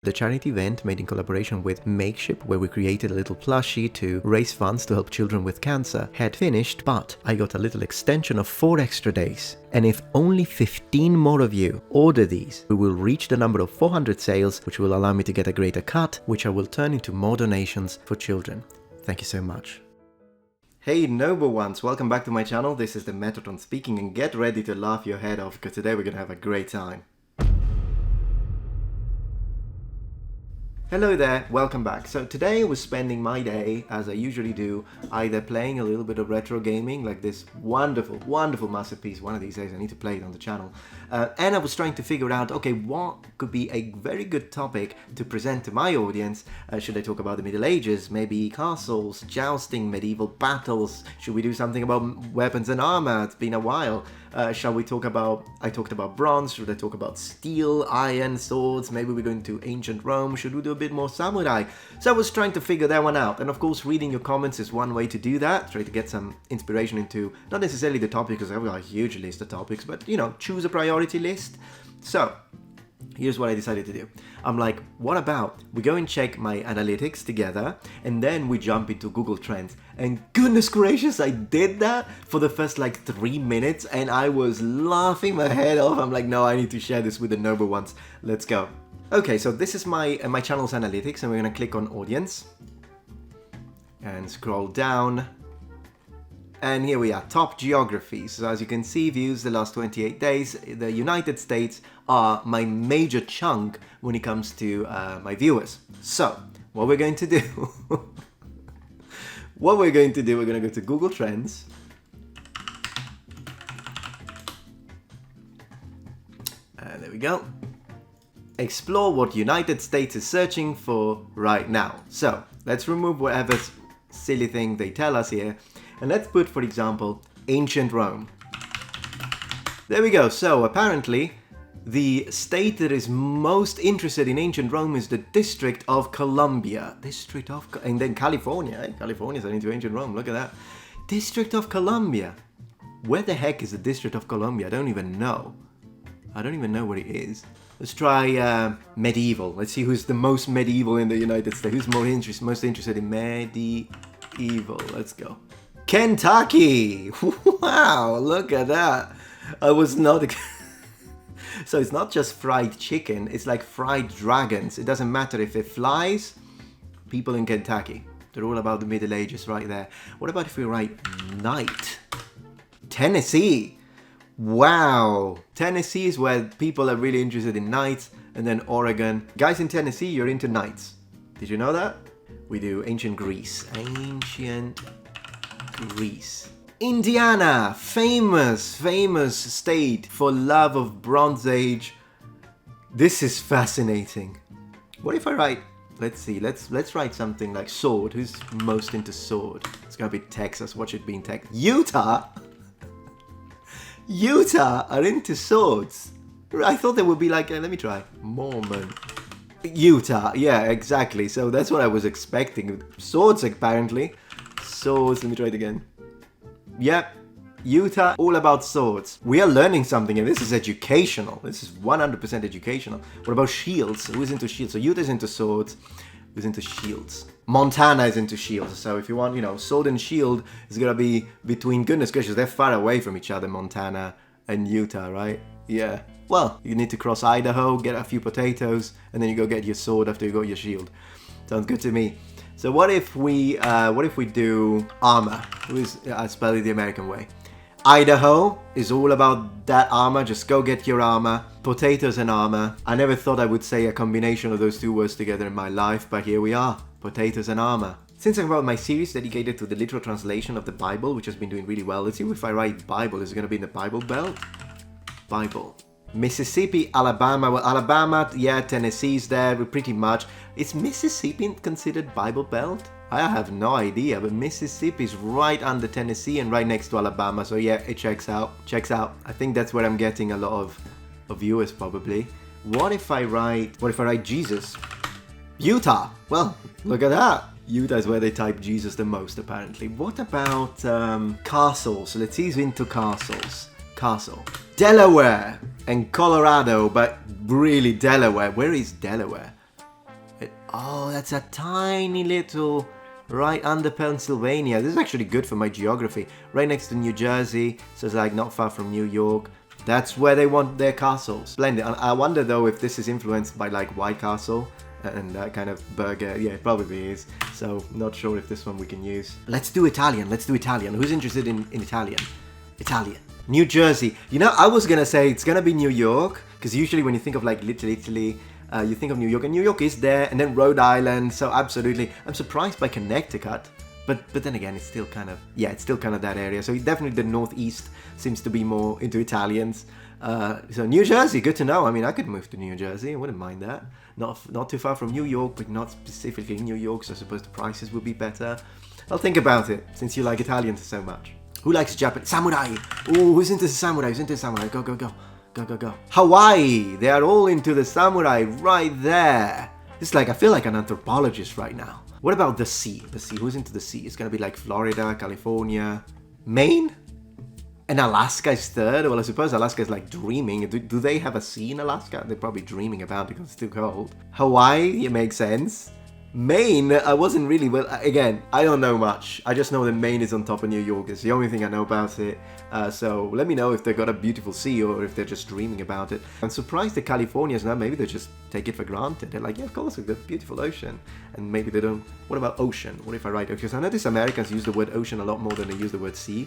The charity event made in collaboration with Makeship, where we created a little plushie to raise funds to help children with cancer, had finished, but I got a little extension of 4 extra days. And if only 15 more of you order these, we will reach the number of 400 sales, which will allow me to get a greater cut, which I will turn into more donations for children. Thank you so much. Hey noble ones, welcome back to my channel. This is the Metatron speaking, and get ready to laugh your head off because today we're gonna have a great time. Hello there, welcome back. So today I was spending my day, as I usually do, either playing a little bit of retro gaming, like this wonderful, wonderful masterpiece. One of these days I need to play it on the channel. And I was trying to figure out, okay, what could be a very good topic to present to my audience? Should I talk about the Middle Ages, maybe castles, jousting, medieval battles? Should we do something about weapons and armor? It's been a while. Shall we talk about, I talked about bronze, should I talk about steel, iron, swords, maybe we're going to ancient Rome, should we do a bit more samurai? So I was trying to figure that one out, and of course reading your comments is one way to do that, try to get some inspiration into, not necessarily the topic, because I've got a huge list of topics, but you know, choose a priority list. So, here's what I decided to do. I'm like, what about we go and check my analytics together and then we jump into Google Trends. And goodness gracious, I did that for the first like 3 minutes and I was laughing my head off. I'm like, no, I need to share this with the noble ones. Let's go. Okay, so this is my channel's analytics and we're gonna click on audience and scroll down. And here we are, top geographies. So as you can see, views the last 28 days. The United States are my major chunk when it comes to my viewers. So what we're going to do, we're going to go to Google Trends. And there we go. Explore what United States is searching for right now. So let's remove whatever silly thing they tell us here. And let's put, for example, ancient Rome. There we go. So apparently, the state that is most interested in ancient Rome is the District of Columbia. And then California. Eh? California's into ancient Rome. Look at that. District of Columbia. Where the heck is the District of Columbia? I don't even know. I don't even know where it is. Let's try medieval. Let's see who's the most medieval in the United States. Who's most interested in medieval? Let's go. Kentucky! Wow, look at that. I was not... So it's not just fried chicken, it's like fried dragons. It doesn't matter if it flies, people in Kentucky. They're all about the Middle Ages right there. What about if we write knight? Tennessee! Wow! Tennessee is where people are really interested in knights, and then Oregon. Guys in Tennessee, you're into knights. Did you know that? We do ancient Greece. Ancient Greece. Indiana, famous state for love of Bronze Age. This is fascinating. What if I write, let's see, let's write something like sword. Who's most into sword? It's gonna be Texas. Watch it be in Texas. Utah? Utah are into swords. I thought they would be like, let me try, Mormon. Utah, yeah, exactly. So that's what I was expecting. Swords, apparently. Swords, let me try it again. Yep, Utah, all about swords. We are learning something and this is educational. This is 100% educational. What about shields? Who is into shields? So Utah is into swords. Who's into shields? Montana is into shields. So if you want, you know, sword and shield is gonna be between, goodness gracious, they're far away from each other, Montana and Utah, right? Yeah. Well, you need to cross Idaho, get a few potatoes, and then you go get your sword after you got your shield. Sounds good to me. So what if we do armor? I spell it the American way. Idaho is all about that armor. Just go get your armor. Potatoes and armor. I never thought I would say a combination of those two words together in my life, but here we are. Potatoes and armor. Since I'm about my series dedicated to the literal translation of the Bible, which has been doing really well, let's see if I write Bible. Is it going to be in the Bible Belt? Bible. Mississippi, Alabama. Well, Alabama, yeah, Tennessee's there, but pretty much. Is Mississippi considered Bible Belt? I have no idea, but Mississippi's right under Tennessee and right next to Alabama, so yeah, it checks out. I think that's where I'm getting a lot of viewers probably. What if I write Jesus? Utah! Well, look at that! Utah is where they type Jesus the most, apparently. What about castles? Let's ease into castles. Castle. Delaware and Colorado, but really Delaware. Where is Delaware? Oh, that's a tiny little right under Pennsylvania. This is actually good for my geography. Right next to New Jersey, so it's like not far from New York. That's where they want their castles. Splendid. I wonder though if this is influenced by like White Castle and that kind of burger. Yeah, it probably is. So not sure if this one we can use. Let's do Italian. Let's do Italian. Who's interested in Italian? Italian. New Jersey. You know, I was gonna say it's gonna be New York, because usually when you think of like Little Italy, you think of New York, and New York is there, and then Rhode Island. So absolutely, I'm surprised by Connecticut, but then again, it's still kind of that area. So definitely the Northeast seems to be more into Italians. So New Jersey, good to know. I mean, I could move to New Jersey. I wouldn't mind that. Not too far from New York, but not specifically New York. So I suppose the prices would be better. I'll think about it since you like Italians so much. Who likes Japanese? Samurai! Oh, who's into the samurai? Who's into the samurai? Go, go, go. Go, go, go. Hawaii! They are all into the samurai right there. It's like, I feel like an anthropologist right now. What about the sea? The sea, who's into the sea? It's gonna be like Florida, California, Maine? And Alaska is third? Well, I suppose Alaska is like dreaming. Do they have a sea in Alaska? They're probably dreaming about it because it's too cold. Hawaii, it makes sense. Maine, I wasn't really, well, again, I don't know much. I just know that Maine is on top of New York. It's the only thing I know about it. So let me know if they've got a beautiful sea or if they're just dreaming about it. I'm surprised the Californians now, maybe they just take it for granted. They're like, yeah, of course, we've got a beautiful ocean. And maybe they don't. What about ocean? What if I write ocean? Because I notice Americans use the word ocean a lot more than they use the word sea.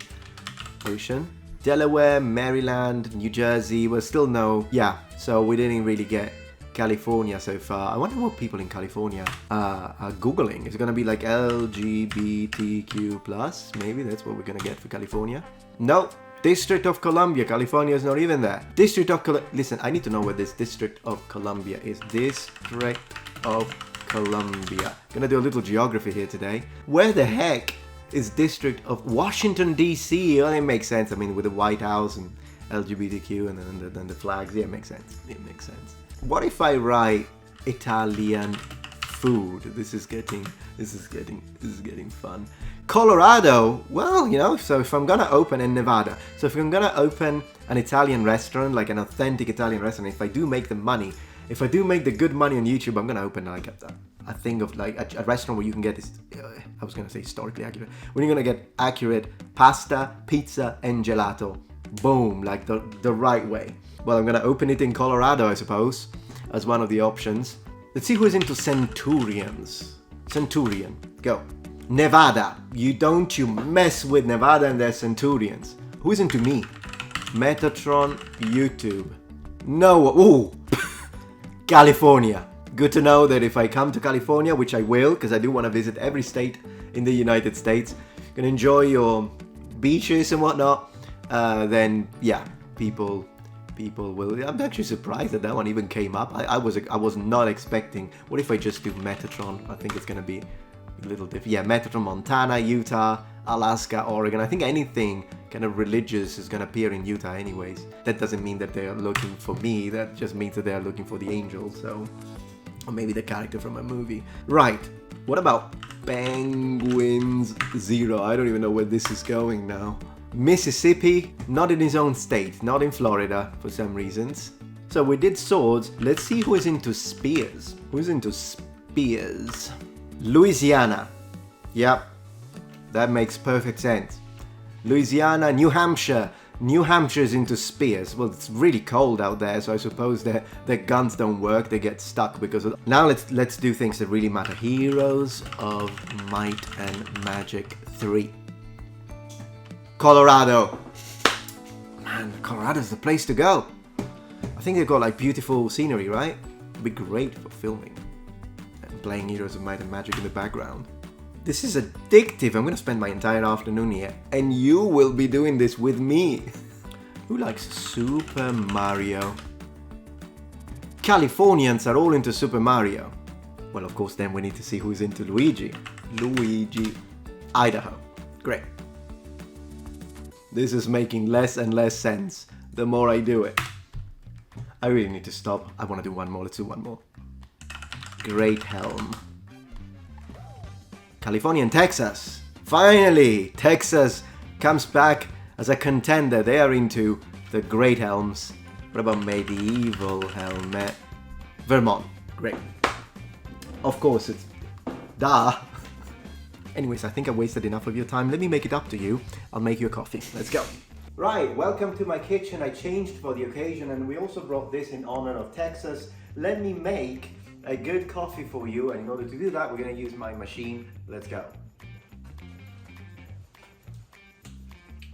Ocean. Delaware, Maryland, New Jersey, well, still no. Yeah, so we didn't really get California so far. I wonder what people in California are Googling. Is it gonna be like LGBTQ+? Maybe that's what we're gonna get for California. No, District of Columbia. California is not even there. District of Columbia. Listen, I need to know where this District of Columbia is. District of Columbia. Gonna do a little geography here today. Where the heck is District of Washington, D.C.? Well, it makes sense. I mean, with the White House and LGBTQ and then the flags. Yeah, it makes sense. It makes sense. What if I write Italian food? This is getting fun. Colorado, well, you know, so if I'm gonna open in Nevada, so if I'm gonna open an Italian restaurant, like an authentic Italian restaurant, if I do make the money, if I do make the good money on YouTube, I'm gonna open like a thing of like a restaurant where you can get this, I was gonna say historically accurate, when you're gonna get accurate pasta, pizza, and gelato. Boom, like the right way. Well, I'm gonna open it in Colorado, I suppose, as one of the options. Let's see who's into centurions. Centurion, go. Nevada, you mess with Nevada and their centurions. Who's into me? Metatron, YouTube. No, ooh, California. Good to know that if I come to California, which I will, because I do want to visit every state in the United States, can enjoy your beaches and whatnot, then yeah, people will. I'm actually surprised that one even came up. I was not expecting. What if I just do Metatron? I think it's gonna be a little different. Yeah, Metatron, Montana, Utah, Alaska, Oregon. I think anything kind of religious is gonna appear in Utah anyways. That doesn't mean that they're looking for me. That just means that they're looking for the angel. So, or maybe the character from a movie. Right. What about Penguins Zero? I don't even know where this is going now. Mississippi, not in his own state, not in Florida for some reasons. So we did swords. Let's see who is into spears. Who's into spears? Louisiana. Yep, that makes perfect sense. Louisiana, New Hampshire. New Hampshire's into spears. Well, it's really cold out there, so I suppose their guns don't work. They get stuck because of... Now let's do things that really matter. Heroes of Might and Magic 3. Colorado. Man, Colorado's the place to go. I think they've got like beautiful scenery, right? It'd be great for filming and playing Heroes of Might and Magic in the background. This is addictive. I'm gonna spend my entire afternoon here, and you will be doing this with me. Who likes Super Mario? Californians are all into Super Mario. Well, of course, then we need to see who's into Luigi. Luigi, Idaho. Great. This is making less and less sense the more I do it. I really need to stop. I want to do one more. Let's do one more. Great Helm. California and Texas. Finally, Texas comes back as a contender. They are into the Great Helms. What about Medieval Helmet? Vermont. Great. Of course, it's duh. Anyways, I think I wasted enough of your time. Let me make it up to you. I'll make you a coffee. Let's go. Right, welcome to my kitchen. I changed for the occasion and we also brought this in honor of Texas. Let me make a good coffee for you, and in order to do that, we're gonna use my machine. Let's go.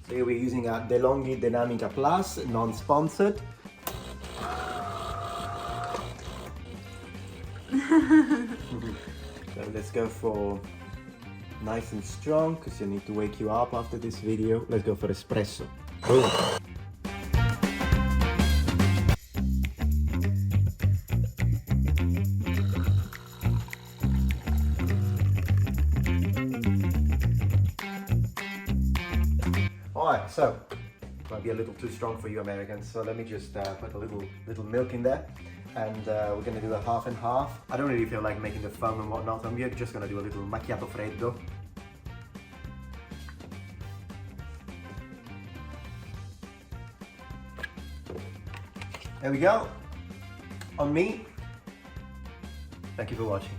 So here we're using a DeLonghi Dinamica Plus, non-sponsored. So let's go for nice and strong, because I need to wake you up after this video. Let's go for espresso. Boom. Alright, so might be a little too strong for you Americans, so let me just put a little milk in there, and we're gonna do a half and half. I don't really feel like making the foam and whatnot, I'm just gonna do a little macchiato freddo. There we go. On me. Thank you for watching.